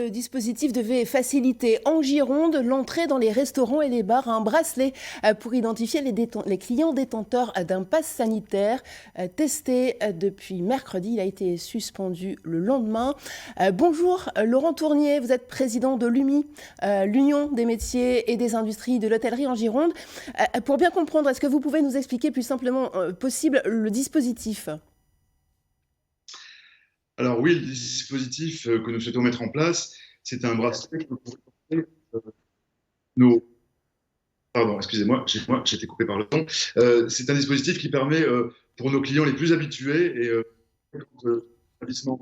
Le dispositif devait faciliter en Gironde l'entrée dans les restaurants et les bars. Un bracelet pour identifier les clients détenteurs d'un pass sanitaire. Testé depuis mercredi, il a été suspendu le lendemain. Bonjour Laurent Tournier, vous êtes président de l'UMI, l'Union des métiers et des industries de l'hôtellerie en Gironde. Pour bien comprendre, est-ce que vous pouvez nous expliquer plus simplement possible le dispositif ? Alors oui, le dispositif que nous souhaitons mettre en place, c'est un bracelet que pour nos... Pardon, excusez-moi, j'ai été coupé par le temps. C'est un dispositif qui permet pour nos clients les plus habitués et établissements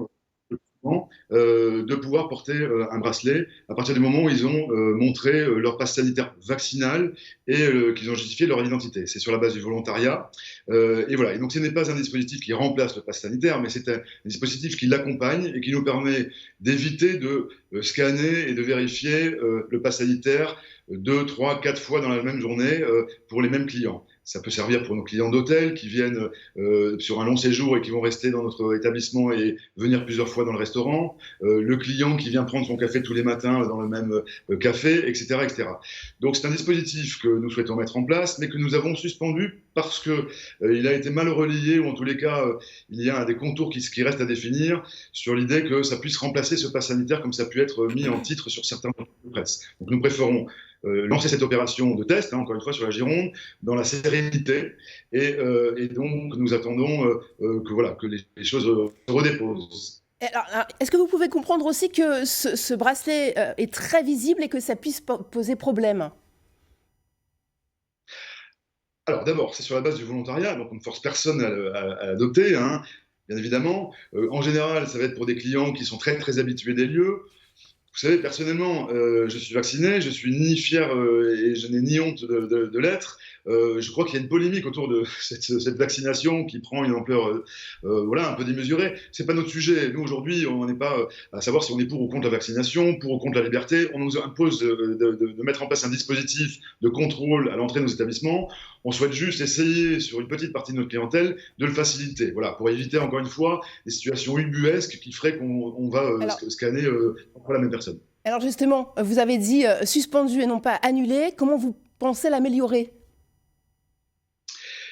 de pouvoir porter un bracelet à partir du moment où ils ont montré leur passe sanitaire vaccinal et qu'ils ont justifié leur identité. C'est sur la base du volontariat. Et voilà. Et donc, ce n'est pas un dispositif qui remplace le passe sanitaire, mais c'est un dispositif qui l'accompagne et qui nous permet d'éviter de scanner et de vérifier le passe sanitaire 2, 3, 4 fois dans la même journée pour les mêmes clients. Ça peut servir pour nos clients d'hôtel qui viennent sur un long séjour et qui vont rester dans notre établissement et venir plusieurs fois dans le restaurant. Le client qui vient prendre son café tous les matins dans le même café, etc., etc. Donc c'est un dispositif que nous souhaitons mettre en place, mais que nous avons suspendu parce qu'il a été mal relayé, ou en tous les cas, il y a des contours qui restent à définir sur l'idée que ça puisse remplacer ce pass sanitaire comme ça a pu être mis en titre sur certains de presse. Donc nous préférons lancer cette opération de test, encore une fois sur la Gironde, dans la sérénité, et donc nous attendons que les choses se redéposent. Alors, est-ce que vous pouvez comprendre aussi que ce bracelet est très visible et que ça puisse poser problème ? Alors d'abord, c'est sur la base du volontariat, donc on ne force personne à l'adopter, hein, bien évidemment. En général, ça va être pour des clients qui sont très très habitués des lieux. Vous savez, personnellement, je suis vacciné, je suis ni fier et je n'ai ni honte de l'être. Je crois qu'il y a une polémique autour de cette vaccination qui prend une ampleur un peu démesurée. C'est pas notre sujet. Nous, aujourd'hui, on n'est pas à savoir si on est pour ou contre la vaccination, pour ou contre la liberté. On nous impose de mettre en place un dispositif de contrôle à l'entrée de nos établissements. On souhaite juste essayer, sur une petite partie de notre clientèle, de le faciliter. Voilà, pour éviter, encore une fois, des situations ubuesques qui feraient qu'on va scanner la même personne. Alors justement, vous avez dit suspendu et non pas annulé. Comment vous pensez l'améliorer ?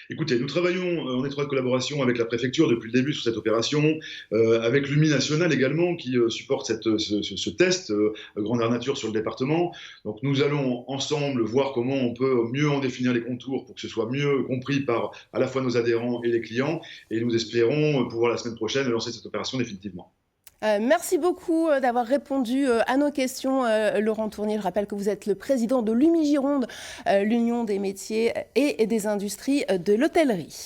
Écoutez, nous travaillons en étroite collaboration avec la préfecture depuis le début sur cette opération, avec l'UMI national également qui supporte ce test grandeur nature sur le département. Donc nous allons ensemble voir comment on peut mieux en définir les contours pour que ce soit mieux compris par à la fois nos adhérents et les clients. Et nous espérons pouvoir la semaine prochaine lancer cette opération définitivement. Merci beaucoup d'avoir répondu à nos questions, Laurent Tournier. Je rappelle que vous êtes le président de l'UMI Gironde, l'Union des métiers et des industries de l'hôtellerie.